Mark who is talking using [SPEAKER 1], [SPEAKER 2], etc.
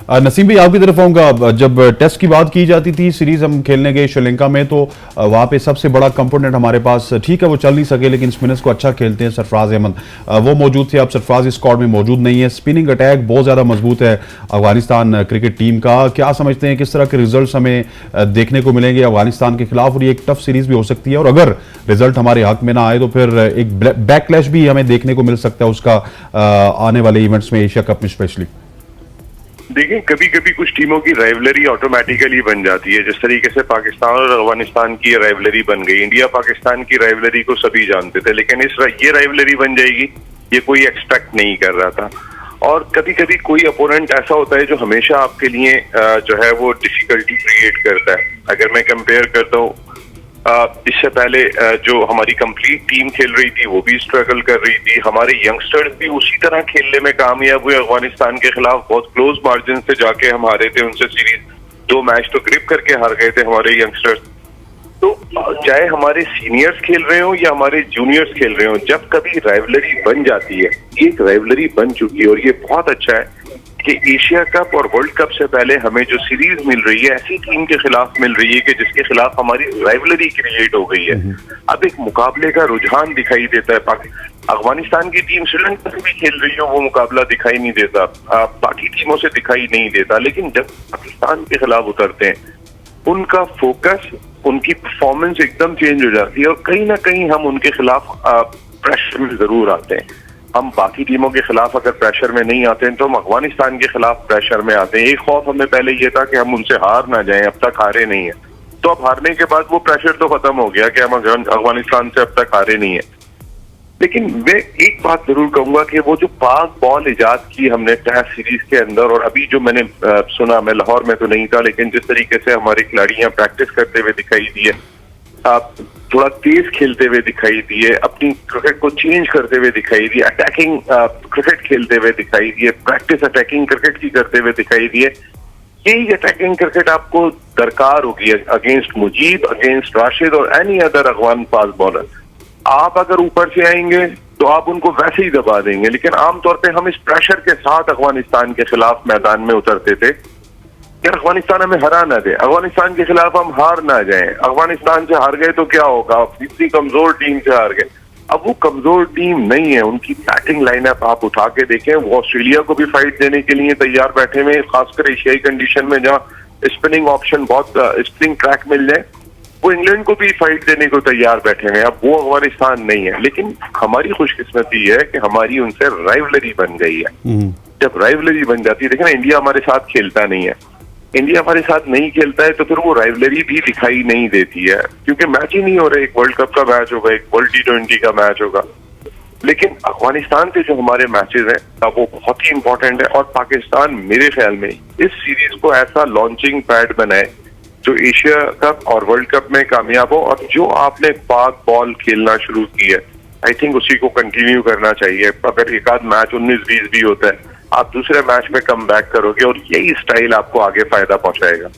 [SPEAKER 1] नसीम भाई आपकी तरफ आऊंगा। जब टेस्ट की बात की जाती थी, सीरीज हम खेलने गए श्रीलंका में, तो वहां पे सबसे बड़ा कंपोनेंट हमारे पास, ठीक है वो चल नहीं सके लेकिन स्पिनर्स को अच्छा खेलते हैं, सरफराज अहमद वो मौजूद थे। अब सरफराज इस स्क्वाड में मौजूद नहीं है। स्पिनिंग अटैक बहुत ज्यादा मजबूत है अफगानिस्तान क्रिकेट टीम का। क्या समझते हैं किस तरह के रिजल्ट हमें देखने को मिलेंगे अफगानिस्तान के खिलाफ, और ये एक टफ सीरीज भी हो सकती है, और अगर रिजल्ट हमारे हक में ना आए तो फिर एक बैकलैश भी हमें देखने को मिल सकता है उसका आने वाले इवेंट्स में, एशिया कप में स्पेशली।
[SPEAKER 2] देखिए, कभी कभी कुछ टीमों की राइवलरी ऑटोमेटिकली बन जाती है, जिस तरीके से पाकिस्तान और अफगानिस्तान की राइवलरी बन गई। इंडिया पाकिस्तान की राइवलरी को सभी जानते थे, लेकिन ये राइवलरी बन जाएगी ये कोई एक्सपेक्ट नहीं कर रहा था। और कभी कभी कोई अपोनेंट ऐसा होता है जो हमेशा आपके लिए जो है वो डिफिकल्टी क्रिएट करता है। अगर मैं कंपेयर करता हूँ, इससे पहले जो हमारी कंप्लीट टीम खेल रही थी वो भी स्ट्रगल कर रही थी। हमारे यंगस्टर्स भी उसी तरह खेलने में कामयाब हुए। अफगानिस्तान के खिलाफ बहुत क्लोज मार्जिन से जाके हम हारे थे उनसे सीरीज। 2 मैच तो ग्रिप करके हार गए थे हमारे यंगस्टर्स। तो चाहे हमारे सीनियर्स खेल रहे हो या हमारे जूनियर्स खेल रहे हो, जब कभी राइवलरी बन जाती है, एक राइवलरी बन चुकी है, और ये बहुत अच्छा है कि एशिया कप और वर्ल्ड कप से पहले हमें जो सीरीज मिल रही है ऐसी टीम के खिलाफ मिल रही है कि जिसके खिलाफ हमारी राइवलरी क्रिएट हो गई है। अब एक मुकाबले का रुझान दिखाई देता है। अफगानिस्तान की टीम श्रीलंका से भी खेल रही हो, वो मुकाबला दिखाई नहीं देता, बाकी टीमों से दिखाई नहीं देता। लेकिन जब पाकिस्तान के खिलाफ उतरते हैं, उनका फोकस, उनकी परफॉर्मेंस एकदम चेंज हो जाती है, और कहीं ना कहीं हम उनके खिलाफ प्रेशर में जरूर आते हैं। हम बाकी टीमों के खिलाफ अगर प्रेशर में नहीं आते हैं तो हम अफगानिस्तान के खिलाफ प्रेशर में आते हैं। एक खौफ हमें पहले ये था कि हम उनसे हार ना जाएं, अब तक हारे नहीं है। तो अब हारने के बाद वो प्रेशर तो खत्म हो गया कि हम अफगानिस्तान से अब तक हारे नहीं है। लेकिन मैं एक बात जरूर कहूंगा कि वो जो पाक बॉल इजाद की हमने टेस्ट सीरीज के अंदर, और अभी जो मैंने सुना, मैं लाहौर में तो नहीं था, लेकिन जिस तरीके से हमारे खिलाड़ी यहाँ प्रैक्टिस करते हुए दिखाई दिए, थोड़ा तेज खेलते हुए दिखाई दिए, अपनी क्रिकेट को चेंज करते हुए दिखाई दिए, अटैकिंग क्रिकेट खेलते हुए दिखाई दिए, प्रैक्टिस अटैकिंग क्रिकेट की करते हुए दिखाई दिए। यही अटैकिंग क्रिकेट आपको दरकार होगी अगेंस्ट मुजीब, अगेंस्ट राशिद और any other Afghan fast bowler. आप अगर ऊपर से आएंगे तो आप उनको वैसे ही दबा देंगे, लेकिन आमतौर पे हम इस प्रेशर के साथ अफगानिस्तान के खिलाफ मैदान में उतरते थे कि अफगानिस्तान हमें हरा ना दे, अफगानिस्तान के खिलाफ हम हार ना जाएं। अफगानिस्तान से हार गए तो क्या होगा, इतनी कमजोर टीम से हार गए। अब वो कमजोर टीम नहीं है। उनकी बैटिंग लाइनअप आप उठा के देखें, वो ऑस्ट्रेलिया को भी फाइट देने के लिए तैयार बैठे हुए, खासकर एशियाई कंडीशन में जहाँ स्पिनिंग ऑप्शन बहुत, स्पिनिंग ट्रैक मिल जाए, वो इंग्लैंड को भी फाइट देने को तैयार बैठे हैं। अब वो अफगानिस्तान नहीं है। लेकिन हमारी खुशकिस्मती है कि हमारी उनसे राइवलरी बन गई है। जब राइवलरी बन जाती है, देखिए ना, इंडिया हमारे साथ खेलता नहीं है, इंडिया हमारे साथ नहीं खेलता है तो फिर वो राइवलरी भी दिखाई नहीं देती है, क्योंकि मैच ही नहीं हो रहा। एक वर्ल्ड कप का मैच होगा, एक वर्ल्ड T20 का मैच होगा। लेकिन अफगानिस्तान से जो हमारे मैचेस हैं वो बहुत ही इंपॉर्टेंट है, और पाकिस्तान मेरे ख्याल में इस सीरीज को ऐसा लॉन्चिंग पैड बनाए जो एशिया कप और वर्ल्ड कप में कामयाब हो। और जो आपने पाक बॉल खेलना शुरू की है, आई थिंक उसी को कंटिन्यू करना चाहिए। अगर एक आध मैच 19-20 भी होता है, आप दूसरे मैच में कम बैक करोगे, और यही स्टाइल आपको आगे फायदा पहुंचाएगा।